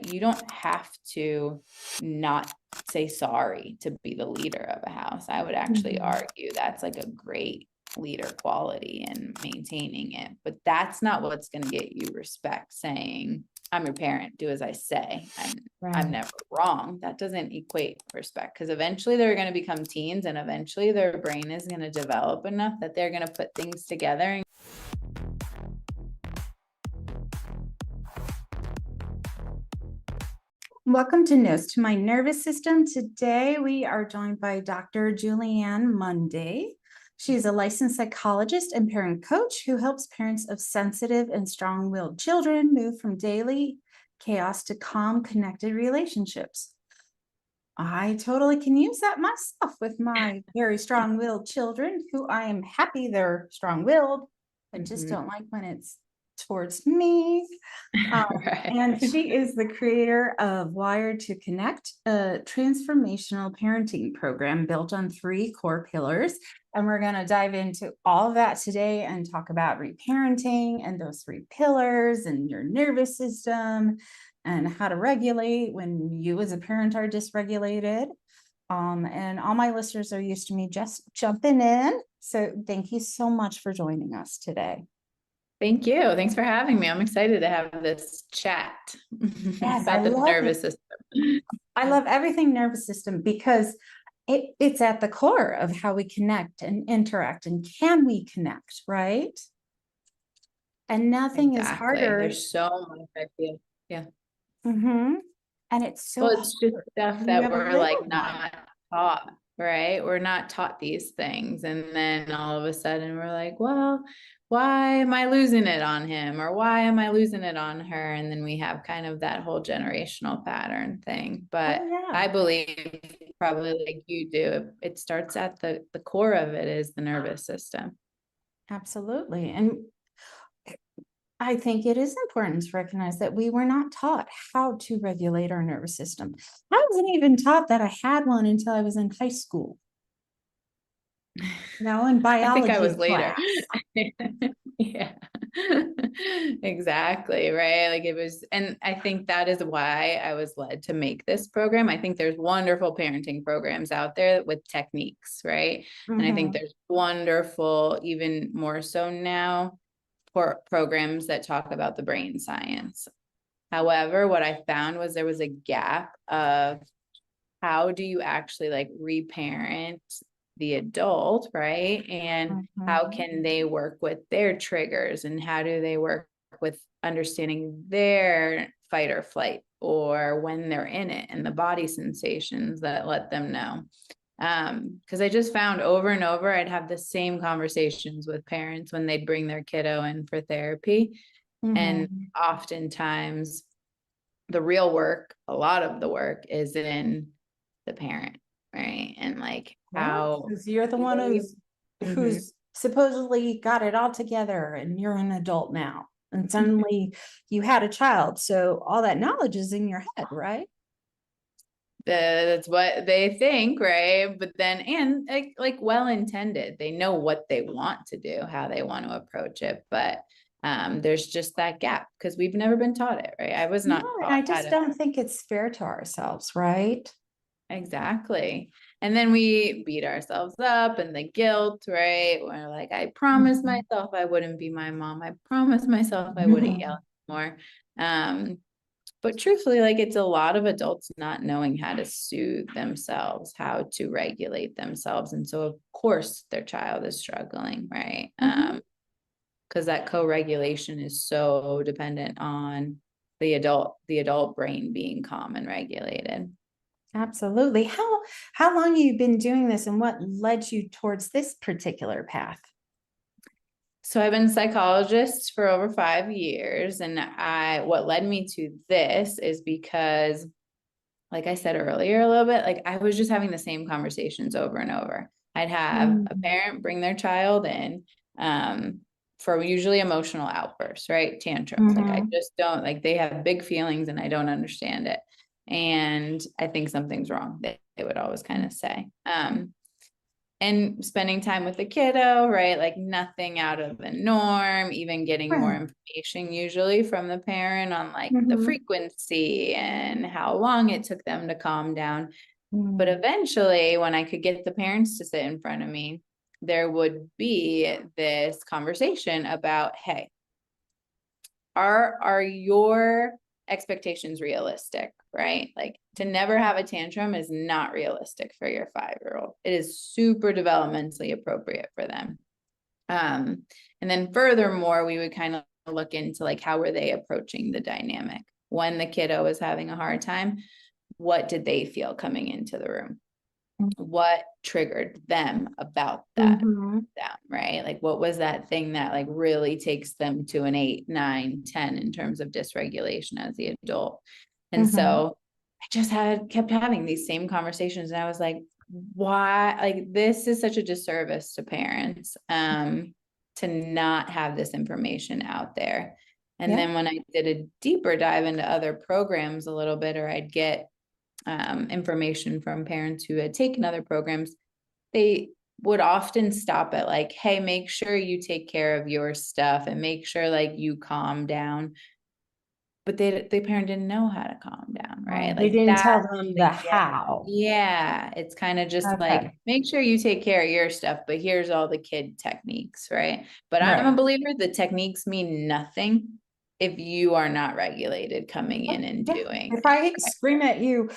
you don't have to not say sorry to be the leader of a house. I would actually argue that's like a great leader quality in maintaining it, but that's not what's going to get you respect. Saying, I'm your parent, do as I say, I'm never wrong. That doesn't equate respect, because eventually they're going to become teens, and eventually their brain is going to develop enough that they're going to put things together. Welcome to Nose to My Nervous System. Today we are joined by Dr. Julianne Monday. She's a licensed psychologist and parent coach who helps parents of sensitive and strong-willed children move from daily chaos to calm, connected relationships. I totally can use that myself with my very strong-willed children, who I am happy they're strong-willed. I just don't like when it's towards me. Right. And she is the creator of Wired to Connect, a transformational parenting program built on 3 core pillars. And we're going to dive into all of that today and talk about reparenting and those 3 pillars and your nervous system and how to regulate when you as a parent are dysregulated. And all my listeners are used to me just jumping in. So thank you so much for joining us today. Thank you. Thanks for having me. I'm excited to have this chat about the nervous system. I love everything nervous system because it's at the core of how we connect and interact, and can we connect, right? And nothing is harder. There's so much I feel. Yeah. And it's so Well, it's just stuff that we're like not taught, right? We're not taught these things. And then all of a sudden we're like, well, why am I losing it on him? Or why am I losing it on her? And then we have kind of that whole generational pattern thing. But I believe, probably like you do, it starts at the core of it is the nervous system. Absolutely. And I think it is important to recognize that we were not taught how to regulate our nervous system. I wasn't even taught that I had one until I was in high school. No, in biology. I think I was later. Yeah, exactly. Right. Like it was, and I think that is why I was led to make this program. I think there's wonderful parenting programs out there with techniques, right? And I think there's wonderful, even more so now, for programs that talk about the brain science. However, what I found was there was a gap of how do you actually like reparent the adult, right? And how can they work with their triggers, and how do they work with understanding their fight or flight, or when they're in it, and the body sensations that let them know. Because I just found over and over, I'd have the same conversations with parents when they'd bring their kiddo in for therapy. And oftentimes the real work, a lot of the work is in the parent, right? And like how you're the one who's supposedly got it all together, and you're an adult now, and suddenly you had a child, so all that knowledge is in your head, right? That's what they think, right? But then, and like well-intended, they know what they want to do, how they want to approach it, but there's just that gap because we've never been taught it, right? I was not taught. I just don't think it's fair to ourselves, right? Exactly. And then we beat ourselves up, and the guilt, right? We're like, I promised myself I wouldn't be my mom. I promised myself I wouldn't yell more. But truthfully, like it's a lot of adults not knowing how to soothe themselves, how to regulate themselves. And so of course their child is struggling, right? Because that co-regulation is so dependent on the adult brain being calm and regulated. Absolutely. How long have you been doing this, and what led you towards this particular path? So I've been a psychologist for over 5 years, and what led me to this is because, like I said earlier a little bit, like I was just having the same conversations over and over. I'd have a parent bring their child in for usually emotional outbursts, right? Tantrums. Like I just don't, like they have big feelings and I don't understand it. And I think something's wrong, they would always kind of say. and spending time with the kiddo, right? Like nothing out of the norm, even getting more Right. information usually from the parent on like the Mhm. frequency and how long it took them to calm down. But Mm. eventually, when I could get the parents to sit in front of me, there would be this conversation about, hey, are your expectations realistic, right? Like to never have a tantrum is not realistic for your 5-year-old. It is super developmentally appropriate for them. And then furthermore, we would kind of look into like how were they approaching the dynamic when the kiddo was having a hard time. What did they feel coming into the room? What triggered them about that Mhm. down, right? Like what was that thing that like really takes them to an 8, 9, 10 in terms of dysregulation as the adult? And Mhm. so I just kept having these same conversations, and I was like, why, like this is such a disservice to parents to not have this information out there. And Yeah. then when I did a deeper dive into other programs a little bit, or I'd get information from parents who had taken other programs, they would often stop at like, hey, make sure you take care of your stuff and make sure like you calm down. But the parent didn't know how to calm down, right? They Like didn't that, tell them the like, yeah, how. yeah, it's kind of just like, Okay. make sure you take care of your stuff, but here's all the kid techniques, right? But I'm a Right. believer the techniques mean nothing if you are not regulated coming in and Yeah. doing If I it. scream at you,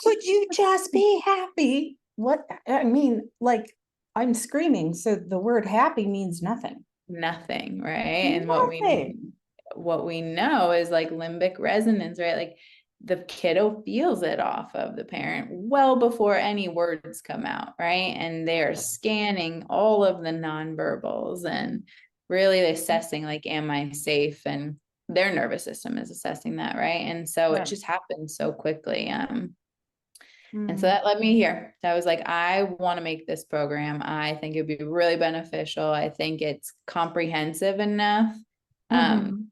could you just be happy? What I mean, like I'm screaming, so the word happy means nothing. Nothing, right? And Nothing. what we know is like limbic resonance, right? Like the kiddo feels it off of the parent well before any words come out, right? And they're scanning all of the nonverbals and really assessing like, am I safe? And their nervous system is assessing that, right? And so it Right. just happens so quickly. And so Mm. that led me here. So I was like, I want to make this program. I think it'd be really beneficial. I think it's comprehensive enough, um, Mhm.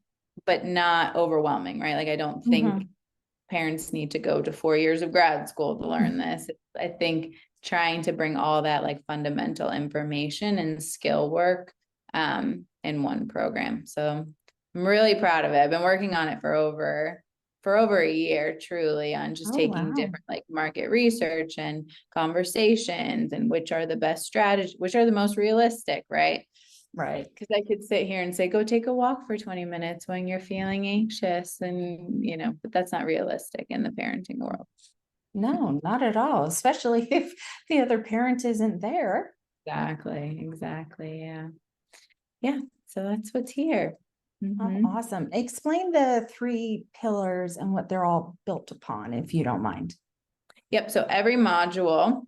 but not overwhelming, right? Like I don't think Mhm. parents need to go to 4 years of grad school to learn this. I think trying to bring all that like fundamental information and skill work in one program. So I'm really proud of it. I've been working on it for over a year, truly, on just Oh taking wow. different like market research and conversations and which are the best strategies, which are the most realistic, right? Right. Because I could sit here and say, go take a walk for 20 minutes when you're feeling anxious. And, but that's not realistic in the parenting world. No, not at all, especially if the other parent isn't there. Exactly. Exactly. Yeah. Yeah. So that's what's here. Oh, Mm-hmm. awesome. Explain the three pillars and what they're all built upon, if you don't mind. Yep. So every module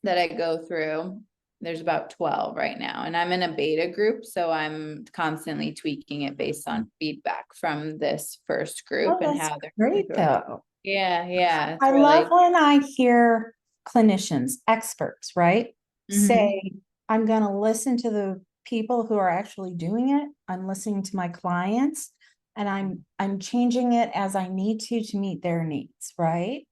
that I go through, there's about 12 right now, and I'm in a beta group. So I'm constantly tweaking it based on feedback from this first group Oh, and that's how they're great, though. Yeah. Yeah. It's I love really, when I hear clinicians, experts, right, mm-hmm. say, I'm going to listen to the people who are actually doing it. I'm listening to my clients and I'm changing it as I need to meet their needs, right?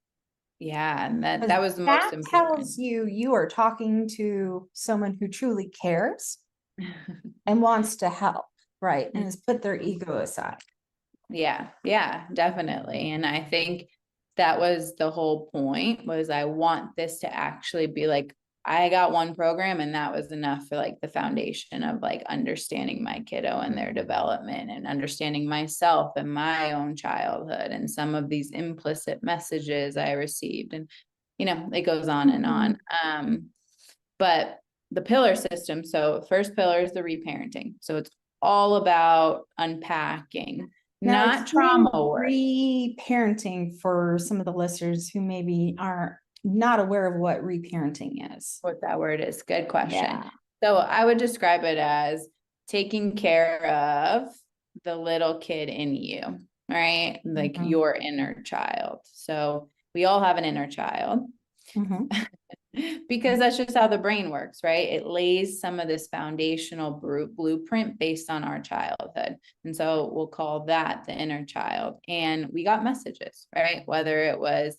Yeah. And that, 'Cause that was the most that important. tells you are talking to someone who truly cares and wants to help, right? And has put their ego aside. Yeah, yeah, definitely. And I think that was the whole point, was I want this to actually be like, I got one program and that was enough for like the foundation of like understanding my kiddo and their development and understanding myself and my own childhood and some of these implicit messages I received. And, it goes on and Mhm. on. But the pillar system, so first pillar is the reparenting. So it's all about unpacking, Now not explain trauma work. reparenting for some of the listeners who maybe are not aware of what reparenting is. What that word is. Good question. Yeah. So I would describe it as taking care of the little kid in you, right? Like Mhm. your inner child. So we all have an inner child. Mhm. Because that's just how the brain works, right? It lays some of this foundational blueprint based on our childhood. And so we'll call that the inner child. And we got messages, right? Whether it was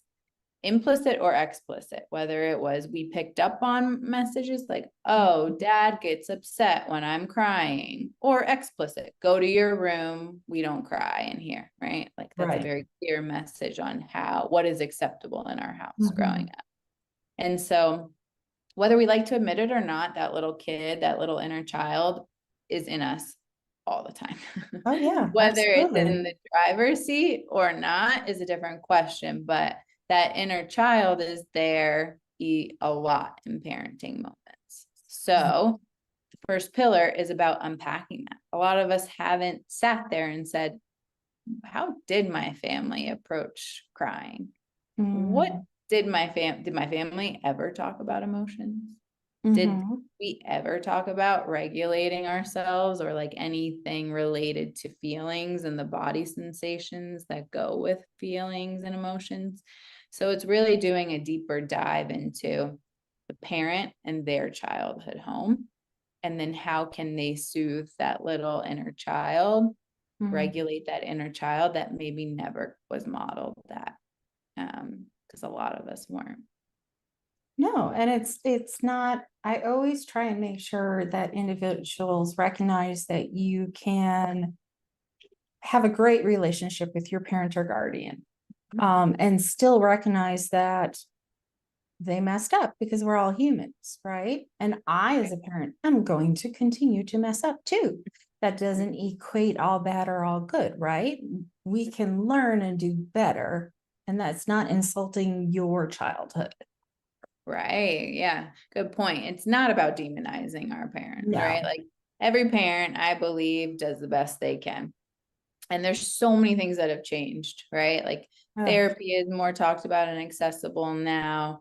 implicit or explicit, whether it was we picked up on messages like, oh, dad gets upset when I'm crying, or explicit, go to your room, we don't cry in here, right? Like that's a very clear message on what is acceptable in our house growing up. And so whether we like to admit it or not, that little kid, that little inner child is in us all the time. Oh yeah, Whether absolutely. it's in the driver's seat or not is a different question, but that inner child is there a lot in parenting moments. So the first pillar is about unpacking that. A lot of us haven't sat there and said, how did my family approach crying? What did my family ever talk about emotions? Did we ever talk about regulating ourselves or like anything related to feelings and the body sensations that go with feelings and emotions? So it's really doing a deeper dive into the parent and their childhood home. And then how can they soothe that little inner child, regulate that inner child that maybe never was modeled that. Because a lot of us weren't. No, and it's not, I always try and make sure that individuals recognize that you can have a great relationship with your parent or guardian, and still recognize that they messed up, because we're all humans, right? And I, as a parent, I'm going to continue to mess up too. That doesn't equate all bad or all good, right? We can learn and do better, and that's not insulting your childhood. Right. Yeah. Good point. It's not about demonizing our parents, No. right? Like every parent, I believe, does the best they can. And there's so many things that have changed, right? Like therapy is more talked about and accessible now,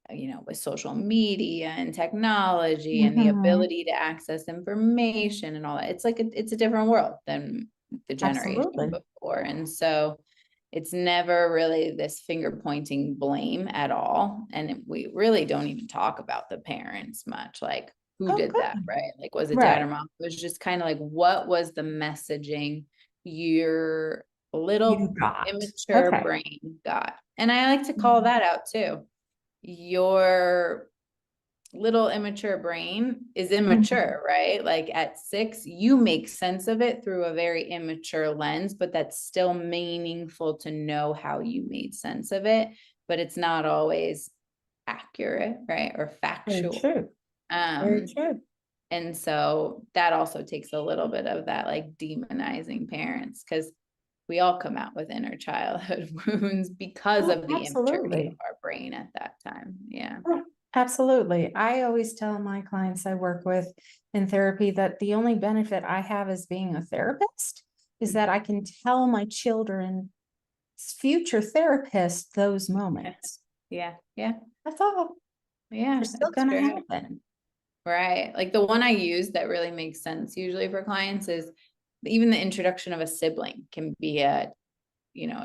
with social media and technology and the ability to access information and all that. It's like, it's a different world than the generation before. And so it's never really this finger pointing blame at all. And we really don't even talk about the parents much, like who did that, right? Like, was it dad or mom? It was just kind of like, what was the messaging your little immature brain got? And I like to call that out too. Your little immature brain is immature, right? Like at 6, you make sense of it through a very immature lens, but that's still meaningful to know how you made sense of it, but it's not always accurate, right? Or factual. Very true. Very true. And so that also takes a little bit of that like demonizing parents, because we all come out with inner childhood wounds because of the immaturity of our brain at that time. Yeah. Absolutely. I always tell my clients I work with in therapy that the only benefit I have as being a therapist is that I can tell my children's future therapist those moments. Yeah. Yeah. That's all. Yeah. They're still going to happen. Right. Like the one I use that really makes sense usually for clients is even the introduction of a sibling can be a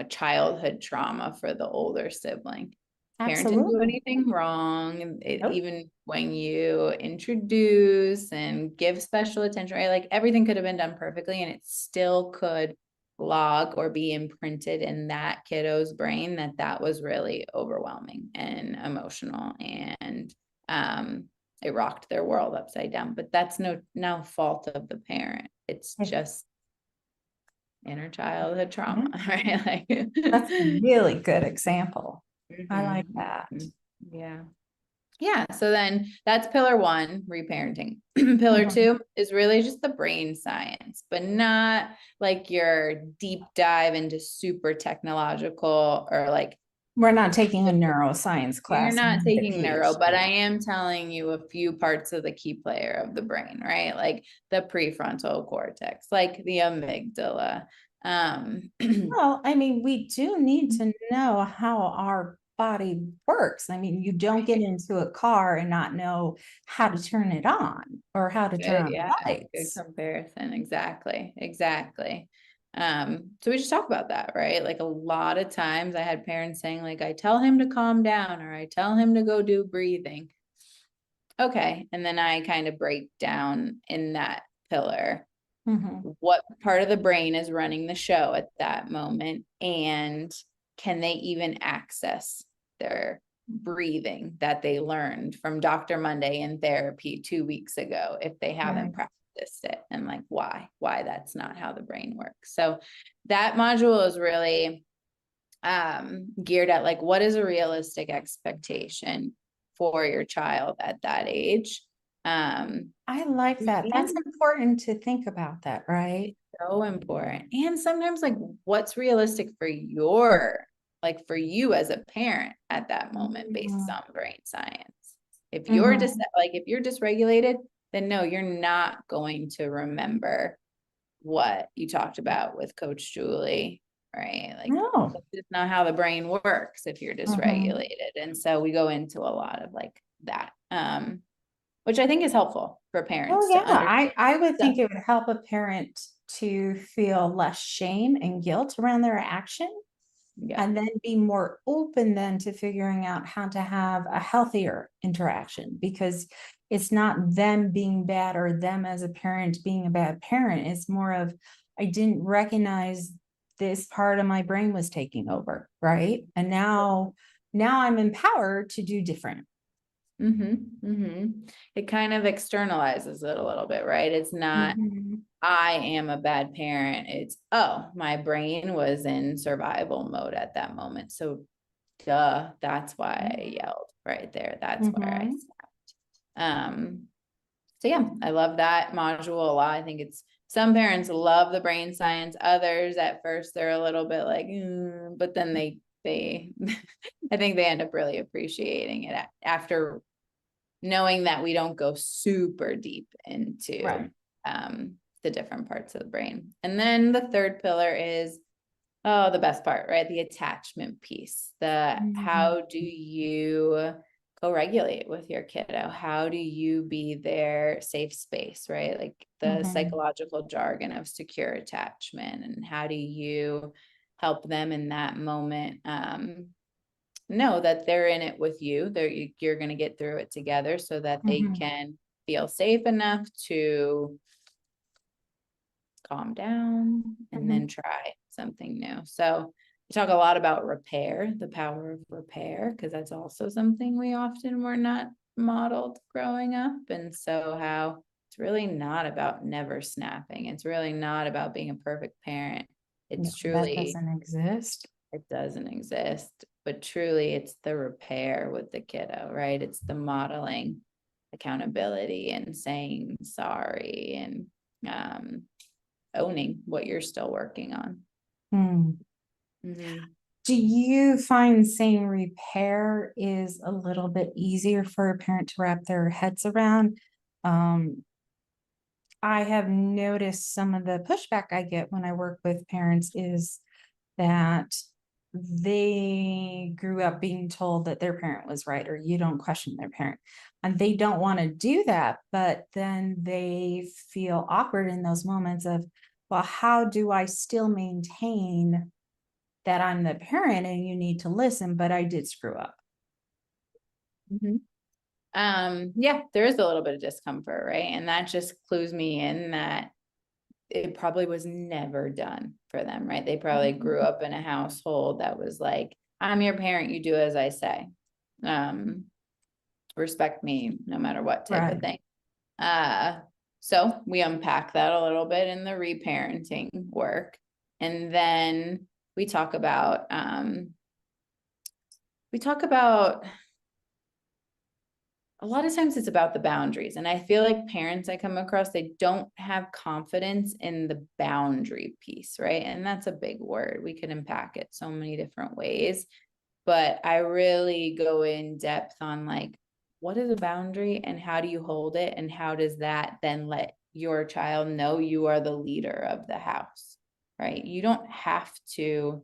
childhood trauma for the older sibling. Parent didn't do anything wrong. Even when you introduce and give special attention, right? Like everything could have been done perfectly and it still could log or be imprinted in that kiddo's brain that was really overwhelming and emotional, and it rocked their world upside down. But that's no fault of the parent. It's just inner childhood trauma, right? Like that's a really good example. I like that. Yeah. Yeah. So then that's pillar 1, reparenting. Pillar 2 is really just the brain science, but not like your deep dive into super technological or like. We're not taking a neuroscience class. You're not taking neuro, but I am telling you a few parts of the key player of the brain, right? Like the prefrontal cortex, like the amygdala. Well, I mean, we do need to know how our body works. I mean, you don't get into a car and not know how to turn it on or how to turn on the lights. Good comparison. Exactly. So we just talk about that, right? Like a lot of times I had parents saying like, I tell him to calm down or I tell him to go do breathing. Okay. And then I kind of break down in that pillar. What part of the brain is running the show at that moment, and can they even access their breathing that they learned from Dr. Monday in therapy 2 weeks ago if they haven't practiced it, and like why that's not how the brain works. So that module is really geared at like, what is a realistic expectation for your child at that age? I like that. That's important to think about that, right? So important. And sometimes like what's realistic for your, like for you as a parent at that moment based on brain science. If you're just like, if you're dysregulated, then no, you're not going to remember what you talked about with Coach Julie, right? Like No. that's just not how the brain works if you're dysregulated. And so we go into a lot of like that, which I think is helpful for parents Oh to yeah, understand. I would think it would help a parent to feel less shame and guilt around their action, Yeah. and then be more open then to figuring out how to have a healthier interaction, because it's not them being bad or them as a parent being a bad parent. It's more of, I didn't recognize this part of my brain was taking over, right? And now I'm empowered to do different. It kind of externalizes it a little bit, right? It's not, I am a bad parent. It's, oh, my brain was in survival mode at that moment. So duh, that's why I yelled right there. That's where I snapped. So yeah, I love that module a lot. I think it's, some parents love the brain science. Others at first, they're a little bit like, but then they, I think they end up really appreciating it after knowing that we don't go super deep into the different parts of the brain. And then the third pillar is, oh, the best part, right? The attachment piece. How do you co-regulate with your kiddo? How do you be their safe space, right? Like the psychological jargon of secure attachment, and how do you help them in that moment know that they're in it with you, you're going to get through it together, so that they can feel safe enough to calm down and then try something new. So we talk a lot about repair, the power of repair, because that's also something we often were not modeled growing up. And so how it's really not about never snapping. It's really not about being a perfect parent. It's truly, that doesn't exist. It doesn't exist, but truly it's the repair with the kiddo, right? It's the modeling accountability and saying sorry and owning what you're still working on. Do you find saying repair is a little bit easier for a parent to wrap their heads around? I have noticed some of the pushback I get when I work with parents is that they grew up being told that their parent was right, or you don't question their parent, and they don't want to do that, but then they feel awkward in those moments of, well, how do I still maintain that I'm the parent and you need to listen, but I did screw up? Yeah, there is a little bit of discomfort, right? And that just clues me in that it probably was never done for them, right? They probably grew up in a household that was like, I'm your parent, you do as I say. Respect me no matter what type of thing. So we unpack that a little bit in the reparenting work. And then we talk about a lot of times it's about the boundaries. And I feel like parents I come across, they don't have confidence in the boundary piece, right? And that's a big word. We can unpack it so many different ways. But I really go in depth on like, what is a boundary and how do you hold it? And how does that then let your child know you are the leader of the house, right? You don't have to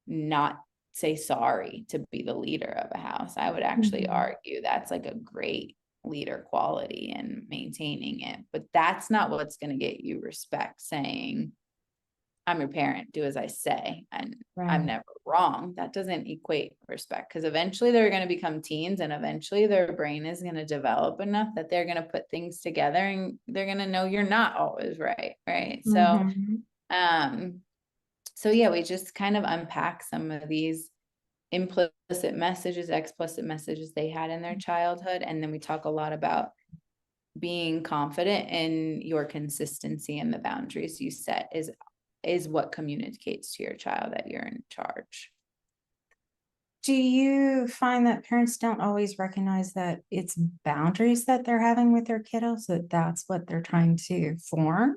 not say sorry to be the leader of a house. I would actually argue that's like a great leader quality in maintaining it, but that's not what's going to get you respect. Saying, I'm your parent, do as I say, and I'm never wrong. That doesn't equate respect, because eventually they're going to become teens, and eventually their brain is going to develop enough that they're going to put things together and they're going to know you're not always right. Right. So yeah, we just kind of unpack some of these implicit messages, explicit messages they had in their childhood. And then we talk a lot about being confident in your consistency and the boundaries you set is what communicates to your child that you're in charge. Do you find that parents don't always recognize that it's boundaries that they're having with their kiddos, that that's what they're trying to form?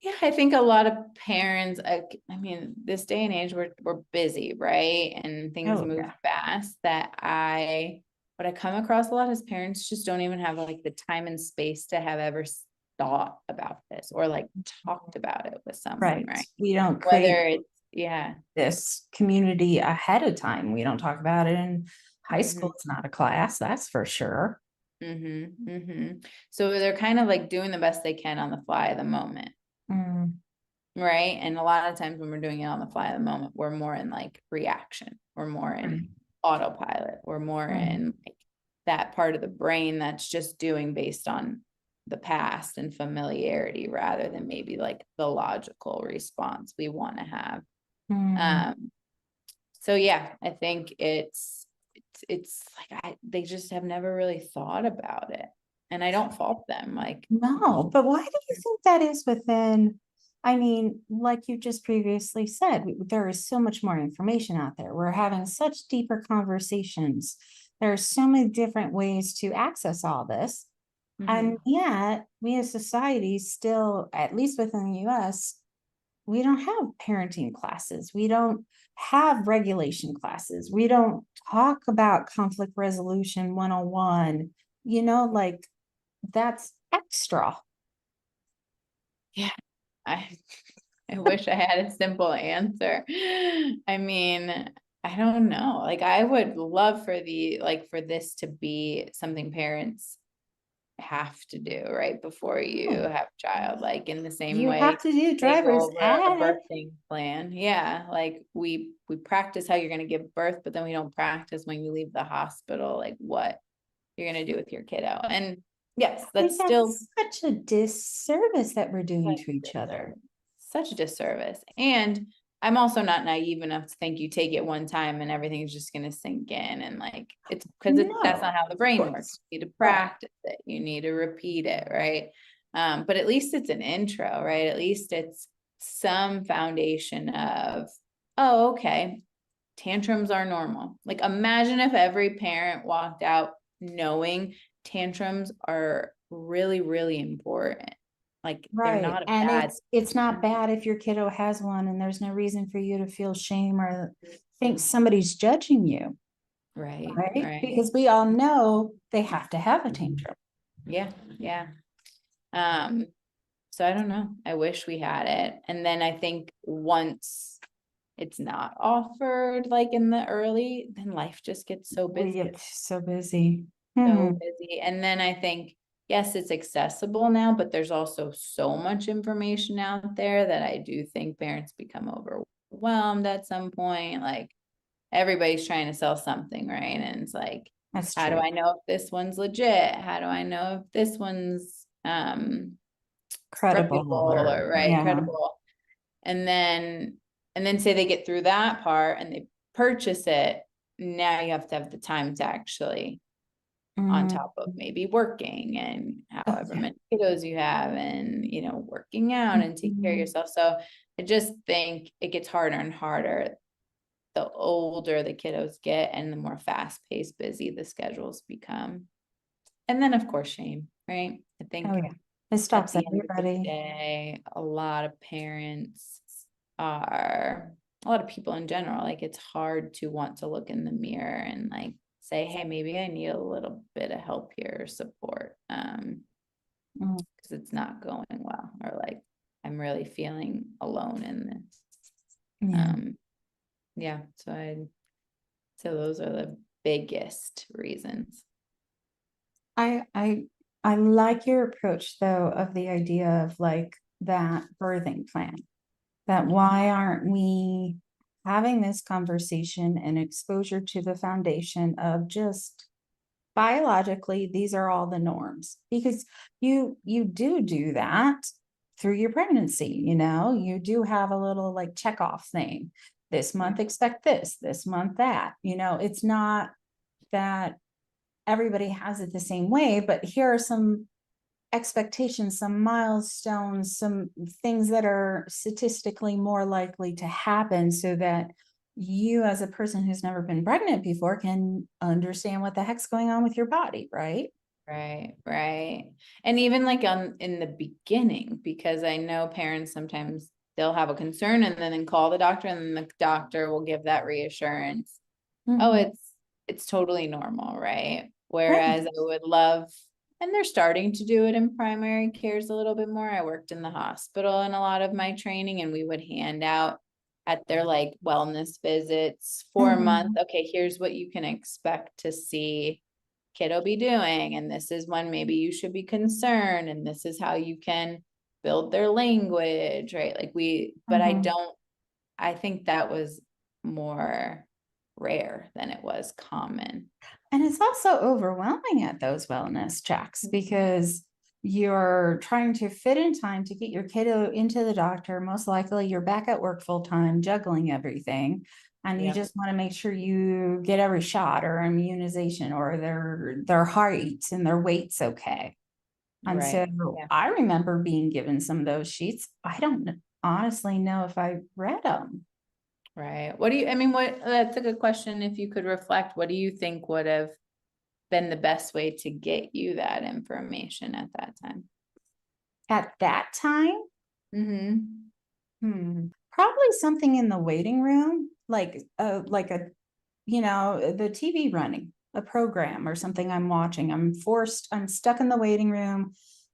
Yeah, I think a lot of parents, I mean, this day and age, we're busy, right? And things Oh, move yeah. fast what I come across a lot is parents just don't even have like the time and space to have ever thought about this or like talked about it with someone, Right. right? We don't Whether create it's, yeah. this community ahead of time. We don't talk about it in high school. Mhm. It's not a class, that's for sure. So they're kind of like doing the best they can on the fly of the moment. Mm, Right. And a lot of times when we're doing it on the fly of the moment, we're more in like reaction, we're more in right, autopilot, we're more right. in like that part of the brain that's just doing based on the past and familiarity rather than maybe like the logical response we want to have. Mm. So yeah, I think it's like they just have never really thought about it. And I don't fault them. Like, No, but why do you think that is within? I mean, like you just previously said, there is so much more information out there. We're having such deeper conversations. There are so many different ways to access all this. And yet, we as society still, at least within the US, we don't have parenting classes. We don't have regulation classes. We don't talk about conflict resolution 101. Like that's extra. yeah, I I wish I had a simple answer. I mean, I don't know. Like I would love for this to be something parents have to do right before you Oh, have a child, like in the same you have way to do they go driver's over a ed. birthing plan. Yeah, like we practice how you're going to give birth, but then we don't practice when you leave the hospital, like what you're going to do with your kiddo. And yes, I that's think still that's such a disservice that we're doing such to a each other. disservice. Such a disservice. And I'm also not naive enough to think you take it one time and everything's just going to sink in. And like, it's because that's No, not how the of brain works. course. You need to Right. practice it. You need to repeat it. Right. But at least it's an intro, right? At least it's some foundation of, oh, okay. Tantrums are normal. Like imagine if every parent walked out knowing tantrums are really, really important. Like they're Right. not a And bad it's not thing. bad if your kiddo has one and there's no reason for you to feel shame or think somebody's judging you, Right, right? right. Because we all know they have to have a tantrum. Yeah, yeah. Um, so I don't know. I wish we had it. And then I think once it's not offered like in the early, then life just gets so We busy. get so busy. So busy. And then I think, yes, it's accessible now, but there's also so much information out there that I do think parents become overwhelmed at some point. Like everybody's trying to sell something, right? And it's like, That's how do true. I know if this one's legit? How do I know if this one's Credible reputable or or right, yeah. credible? And then say they get through that part and they purchase it. Now you have to have the time to actually on Mm, top of maybe working and oh, however yeah. many kiddos you have and working out and take care of Mhm. yourself. So I just think it gets harder and harder the older the kiddos get and the more fast-paced, busy the schedules become. And then of course shame, right? I Oh, think yeah. It at stops the end of the everybody. day, a lot of people in general, like it's hard to want to look in the mirror and like say, hey, maybe I need a little bit of help here or support. Mm, Because it's not going well, or like I'm really feeling alone in this. yeah. Um, yeah, so those are the biggest reasons. I I I like your approach though of the idea of like that birthing plan. That why aren't we having this conversation and exposure to the foundation of just biologically these are all the norms, because you do that through your pregnancy, you do have a little like check off thing, This month, expect this month, that, it's not that everybody has it the same way, but here are some expectations, some milestones, some things that are statistically more likely to happen so that you as a person who's never been pregnant before can understand what the heck's going on with your body, right? Right, right. And even like in the beginning, because I know parents sometimes they'll have a concern and then call the doctor, and then the doctor will give that reassurance. Oh, Mhm. it's totally normal, right? Right. Whereas I would love, and they're starting to do it in primary cares a little bit more. I worked in the hospital in a lot of my training, and we would hand out at their like wellness visits for a month. Mhm. Okay, here's what you can expect to see kiddo be doing, and this is when maybe you should be concerned, and this is how you can build their language, right? Like but Mhm. I think that was more rare than it was common. And it's also overwhelming at those wellness checks because you're trying to fit in time to get your kiddo into the doctor. Most likely you're back at work full time, juggling everything. And you Yeah. just want to make sure you get every shot or immunization or their height and their weight's okay. And so Right. Yeah. I remember being given some of those sheets. I don't honestly know if I read them. Right. That's a good question. If you could reflect, what do you think would have been the best way to get you that information at that time? At that time, Mm-hmm. probably something in the waiting room, like the TV running a program or something I'm watching. I'm stuck in the waiting room.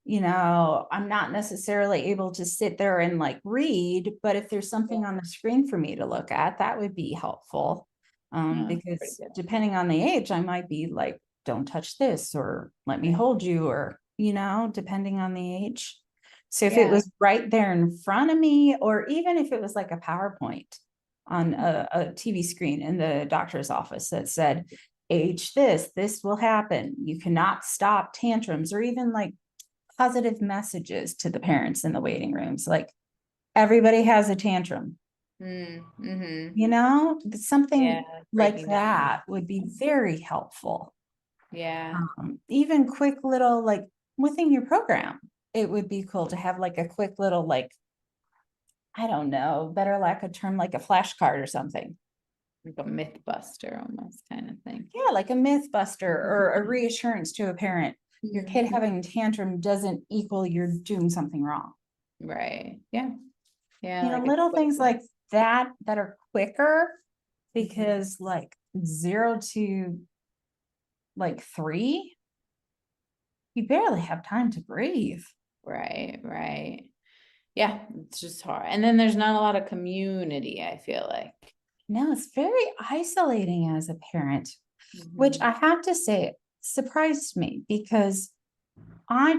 I'm not necessarily able to sit there and like read, but if there's something on the screen for me to look at, that would be helpful. No, that's pretty Because good. depending on the age, I might be like, don't touch this or let me Right. hold you, or, depending on the age. So if it Yeah. was right there in front of me, or even if it was like a PowerPoint on a TV screen in the doctor's office that said, age this will happen. You cannot stop tantrums, or even like positive messages to the parents in the waiting rooms. Like everybody has a tantrum, Mm-hmm. something Yeah. like Breaking down. that would be very helpful. Yeah. Even quick little, like within your program, it would be cool to have like a quick little, like, I don't know, better lack of term, like a flashcard or something. Like a myth buster almost kind of thing. Yeah, like a myth buster or a reassurance to a parent. Your kid Mhm. having a tantrum doesn't equal you're doing something wrong. Right. Yeah. Yeah. Like a Little quick things one. like that are quicker, Mhm. because like 0 to 3, you barely have time to breathe. Right. Right. Yeah. It's just hard. And then there's not a lot of community, I feel like. No, it's very isolating as a parent, which Mhm. I have to say surprised me because I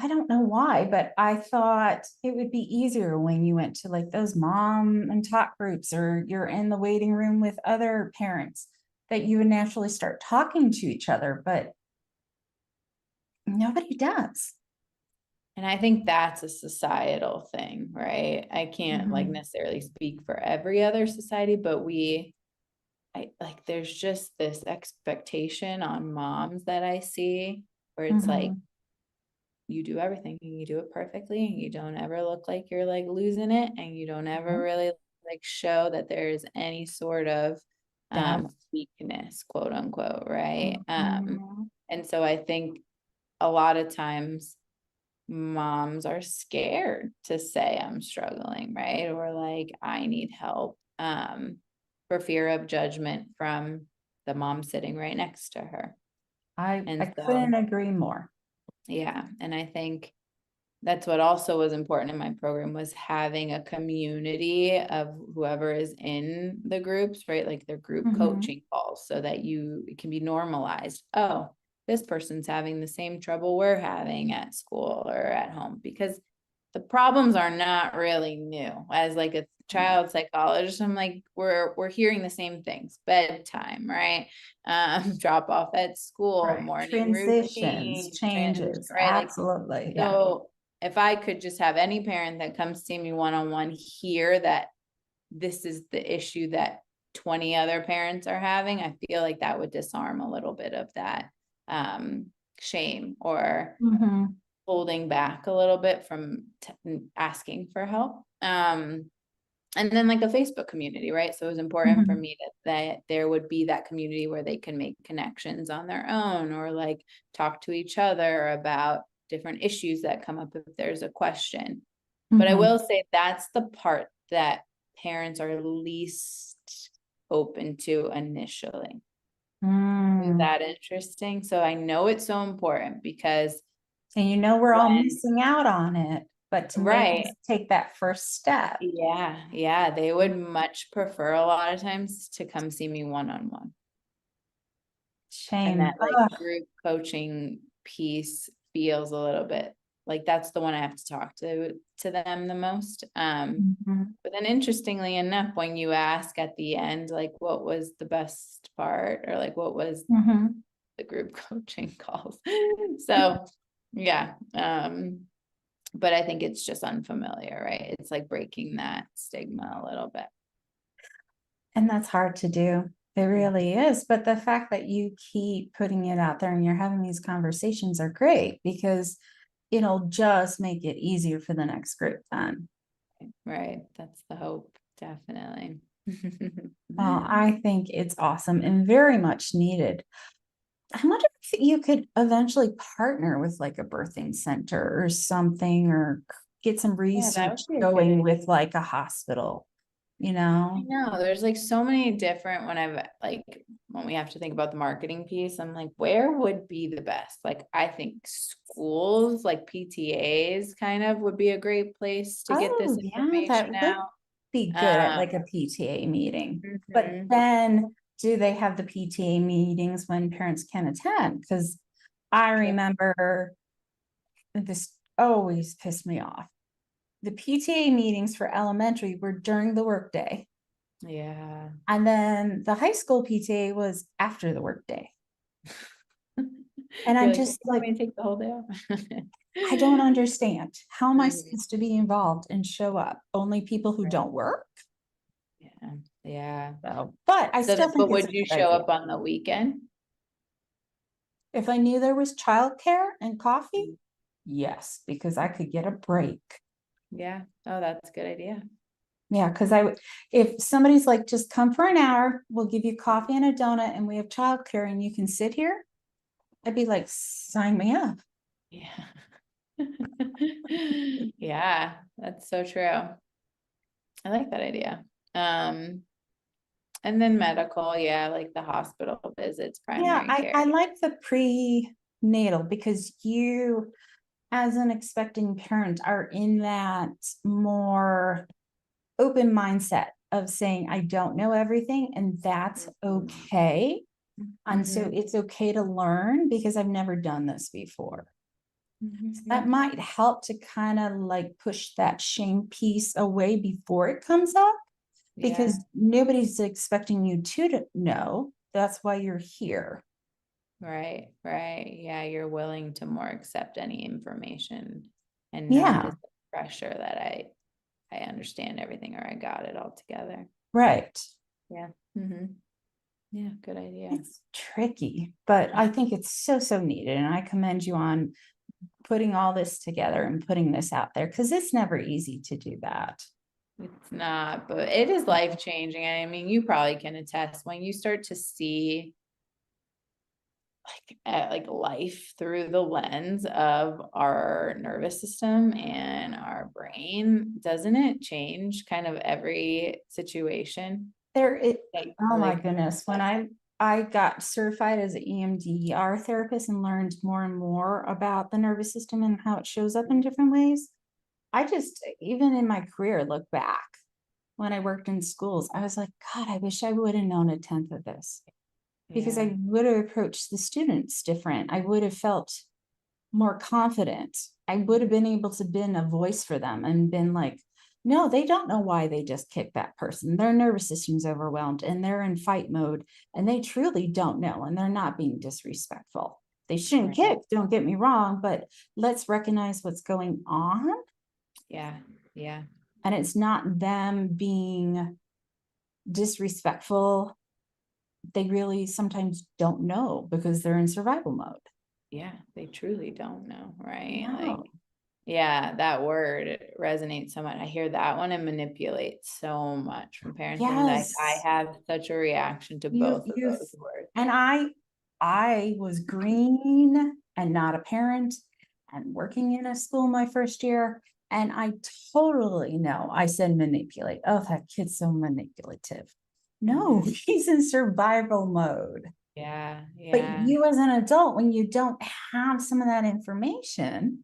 don't know why, but I thought it would be easier when you went to like those mom and talk groups, or you're in the waiting room with other parents, that you would naturally start talking to each other, but nobody does. And I think that's a societal thing, right? I can't like Mhm. necessarily speak for every other society, but I like there's just this expectation on moms that I see where it's like Mhm. you do everything and you do it perfectly and you don't ever look like you're like losing it, and you don't ever Mhm. really like show that there's any sort of Depth. weakness, quote unquote, right? Mhm. And so I think a lot of times moms are scared to say I'm struggling, right? Or like I need help, for fear of judgment from the mom sitting right next to her. I And couldn't so, agree more. yeah, and I think that's what also was important in my program, was having a community of whoever is in the groups, right? Like their group Mhm. coaching calls, so that it can be normalized. Oh, this person's having the same trouble we're having at school or at home, because the problems are not really new. As like a No. child psychologist, I'm like, we're hearing the same things: bedtime, right? Drop off at school, Right. morning Transitions, routine, changes. right? Like, Absolutely. Yeah. so if I could just have any parent that comes see me one-on-one hear that this is the issue that 20 other parents are having, I feel like that would disarm a little bit of that shame or holding back a little bit from asking for help. And then like a Facebook community, right? So it was important for me that there would be that community where they can make connections on their own or like talk to each other about different issues that come up if there's a question. But I will say that's the part that parents are least open to initially. Is that interesting? So I know it's so important because and we're all missing out on it, but to make us take that first step. Yeah, they would much prefer a lot of times to come see me one-on-one. Shame. And that like group coaching piece feels a little bit like that's the one I have to talk to them the most. But then interestingly enough, when you ask at the end, like what was the best part or like what was the group coaching calls? So yeah. But I think it's just unfamiliar, right? It's like breaking that stigma a little bit. And that's hard to do. It really is. But the fact that you keep putting it out there and you're having these conversations are great because it'll just make it easier for the next group then. Right. That's the hope. Definitely. Well, I think it's awesome and very much needed. I wonder if you could eventually partner with like a birthing center or something, or get some research going with like a hospital, I know there's like so many different when we have to think about the marketing piece, I'm like, where would be the best? Like, I think schools, like PTAs kind of would be a great place to get this information out. Be good at like a PTA meeting. But then do they have the PTA meetings when parents can attend? Because I remember this always pissed me off. The PTA meetings for elementary were during the workday. Yeah. And then the high school PTA was after the workday. And I'm just like, take the whole day off. I don't understand. How am I supposed to be involved and show up? Only people who don't work? Yeah. So, but I still think but would you show up on the weekend? If I knew there was childcare and coffee, yes, because I could get a break. Yeah. Oh, that's a good idea. Yeah, because if somebody's like, just come for an hour, we'll give you coffee and a donut, and we have childcare, and you can sit here, I'd be like, sign me up. Yeah. Yeah, that's so true. I like that idea. And then medical, like the hospital visits, primary care. I like the prenatal because you, as an expecting parent, are in that more open mindset of saying, I don't know everything, and that's okay. And so it's okay to learn because I've never done this before. So that might help to kind of like push that shame piece away before it comes up, because nobody's expecting you to know. That's why you're here. Right. Yeah, you're willing to more accept any information and not as pressure that I understand everything or I got it all together. Right. Yeah. Yeah, good idea. It's tricky, but I think it's so needed. And I commend you on putting all this together and putting this out there, because it's never easy to do that. It's not, but it is life-changing. I mean, you probably can attest when you start to see like life through the lens of our nervous system and our brain, doesn't it change kind of every situation? Oh my goodness. When I got certified as an EMDR therapist and learned more and more about the nervous system and how it shows up in different ways, I just, even in my career, look back when I worked in schools, I was like, God, I wish I would have known a tenth of this, because I would have approached the students different. I would have felt more confident. I would have been able to been a voice for them and been like, no, they don't know why they just kicked that person. Their nervous system's overwhelmed and they're in fight mode and they truly don't know, and they're not being disrespectful. They shouldn't kick, don't get me wrong, but let's recognize what's going on. Yeah. And it's not them being disrespectful, they really sometimes don't know because they're in survival mode. Yeah, they truly don't know, right? No. Like, yeah, that word resonates so much. I hear that one and manipulate so much from parents. And like, I Yes. have such a reaction to You, both of you've, those words. and I was green and not a parent and working in a school my first year. And I totally know I said manipulate. Oh, that kid's so manipulative. No, he's in survival mode. Yeah, But yeah. you as an adult, when you don't have some of that information,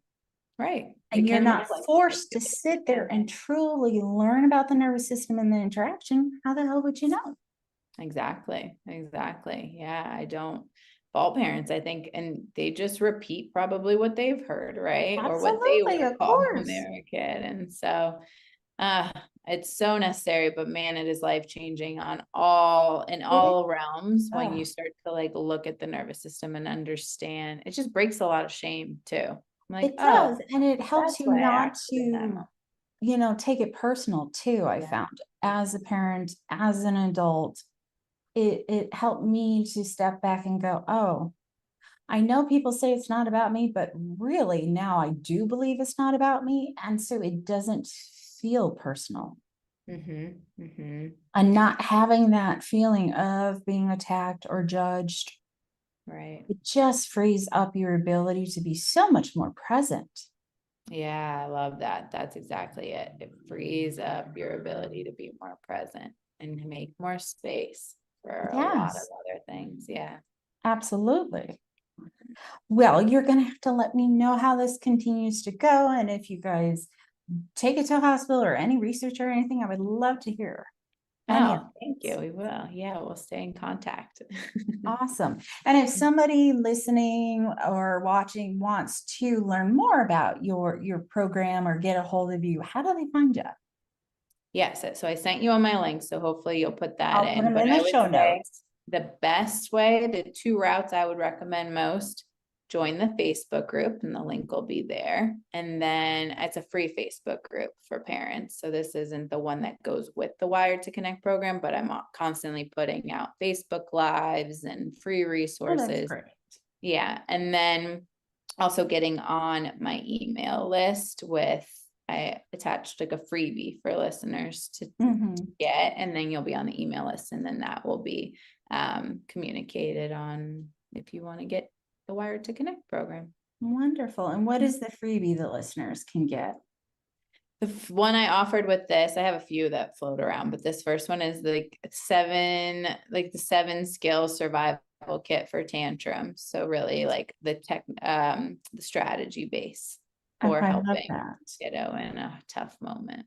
Right. and It you're can not look like forced to manipulation. sit there and truly learn about the nervous system and the interaction, how the hell would you know? Exactly. Exactly. Yeah. I don't, all parents, I think, and they just repeat probably what they've heard, right? Or what they Absolutely, were of taught when they course. were a kid. And so, uh, it's so necessary, but man, it is life changing in It, all realms when uh, you start to like look at the nervous system and understand. It just breaks a lot of shame too. I'm like, it does. oh, And it helps that's you why I not acted in that to, moment. take it personal too. I Yeah. found as a parent, as an adult, it helped me to step back and go, oh, I know people say it's not about me, but really now I do believe it's not about me. And so it doesn't feel personal. Mm-hmm. Mm-hmm. And not having that feeling of being attacked or judged, Right. it just frees up your ability to be so much more present. Yeah, I love that. That's exactly it. It frees up your ability to be more present and to make more space for a lot of Yes, other things. Yeah. absolutely. Well, you're going to have to let me know how this continues to go. And if you guys take it to a hospital or any research or anything, I would love to hear any of Oh, thank you. We will. Yeah, we'll stay in contact. Awesome. And if somebody listening or watching wants to learn more about your program or get a hold of you, how do they find you? Yes. So I sent you on my link. So hopefully you'll put that I'll put in. them But in I the would show say notes. the best way, the two routes I would recommend most, join the Facebook group and the link will be there. And then it's a free Facebook group for parents. So this isn't the one that goes with the Wired to Connect program, but I'm constantly putting out Facebook lives and free Oh, that's resources. great. Yeah. And then also getting on my email list I attached like a freebie for listeners to get, and then you'll be on the email list, and then that will be communicated on if you want to get the Wired to Connect program. Wonderful. And what is the freebie the listeners can get? The one I offered with this, I have a few that float around, but this first one is the 7 skill survival kit for tantrums. So really like the strategy base Oh, for I love helping that. kiddo in a tough moment.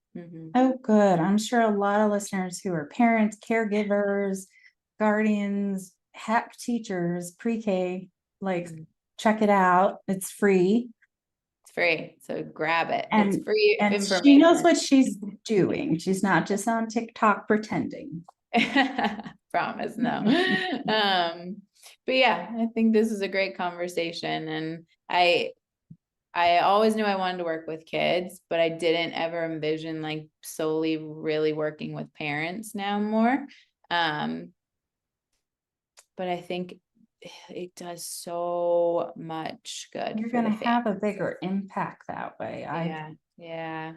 Oh, good. I'm sure a lot of listeners who are parents, caregivers, guardians, heck teachers, pre-K, like Mhm. check it out. It's free. It's free, so grab it. It's And free and she knows information. what she's doing. She's not just on TikTok pretending. Promise, no. But yeah, I think this is a great conversation, and I always knew I wanted to work with kids, but I didn't ever envision like solely really working with parents now more. Um, but I think it does so much good You're for going the to have a family. bigger impact that way. Yeah, yeah.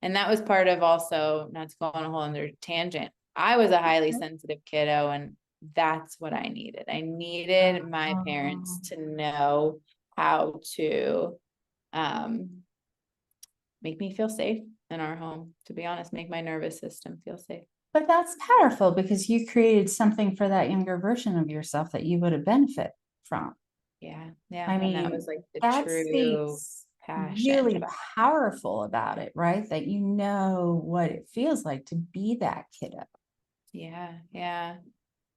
And that was part of also, not to go on a whole other tangent. I was a highly sensitive kiddo, and that's what I needed. I needed my parents to know how to make me feel safe in our home, to be honest, make my nervous system feel safe. But that's powerful because you created something for that younger version of yourself that you would have benefit from. Yeah, yeah. I And that mean, was like the that's true the passion. really powerful about it, right? That you know what it feels like to be that kiddo. Yeah, yeah.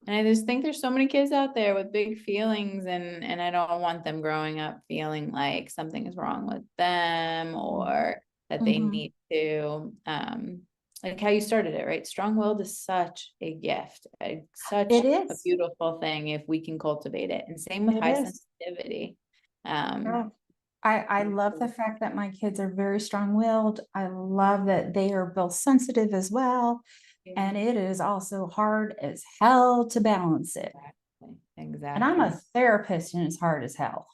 And I just think there's so many kids out there with big feelings, and I don't want them growing up feeling like something is wrong with them or that they Mhm. need to like how you started it, right? Strong-willed is such a gift, such It a is. beautiful thing if we can cultivate it. And same with It high is. sensitivity. Um, Oh, I love the fact that my kids are very strong-willed. I love that they are both sensitive as well. And it is also hard as hell to balance it. Exactly. And I'm a therapist and it's hard as hell.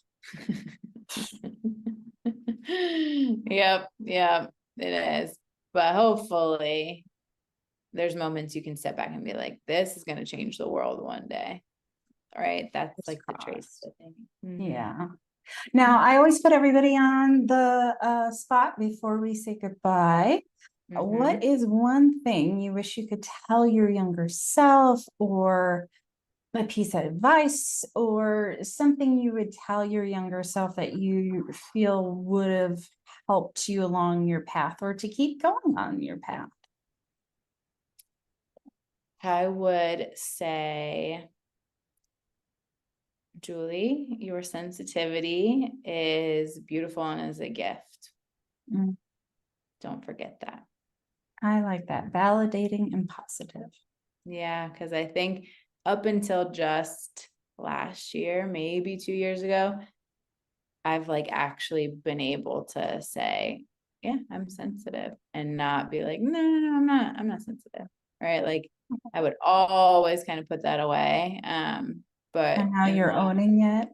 Yep, it is. But hopefully there's moments you can step back and be like, this is going to change the world one day. All right. That's like the trace. Yeah. Now, I always put everybody on the spot before we say goodbye. What is one thing you wish you could tell your younger self, or a piece of advice, or something you would tell your younger self that you feel would have helped you along your path or to keep going on your path? I would say, Julie, your sensitivity is beautiful and is a gift. Don't forget that. I like that. Validating and positive. Yeah, because I think up until just last year, maybe 2 years ago, I've like actually been able to say, yeah, I'm sensitive, and not be like, no, I'm not sensitive. Right. Like I would always kind of put that away. But And how you're owning it.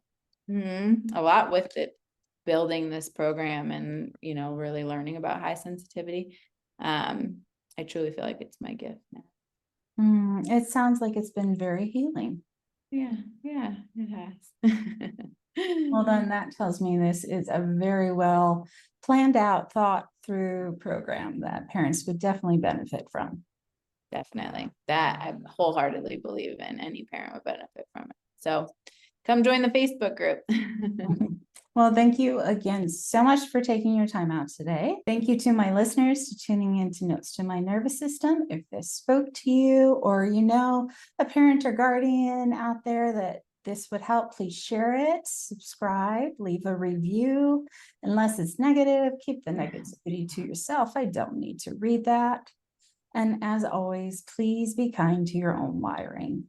A lot with it, building this program and, really learning about high sensitivity. I truly feel like it's my gift now. It sounds like it's been very healing. Yeah, it has. Well, then that tells me this is a very well planned out, thought through program that parents would definitely benefit from. Definitely. That I wholeheartedly believe in. Any parent would benefit from it. So come join the Facebook group. Well, thank you again so much for taking your time out today. Thank you to my listeners for tuning in to Notes to My Nervous System. If this spoke to you, or a parent or guardian out there that this would help, please share it, subscribe, leave a review. Unless it's negative, keep the negativity to yourself. I don't need to read that. And as always, please be kind to your own wiring.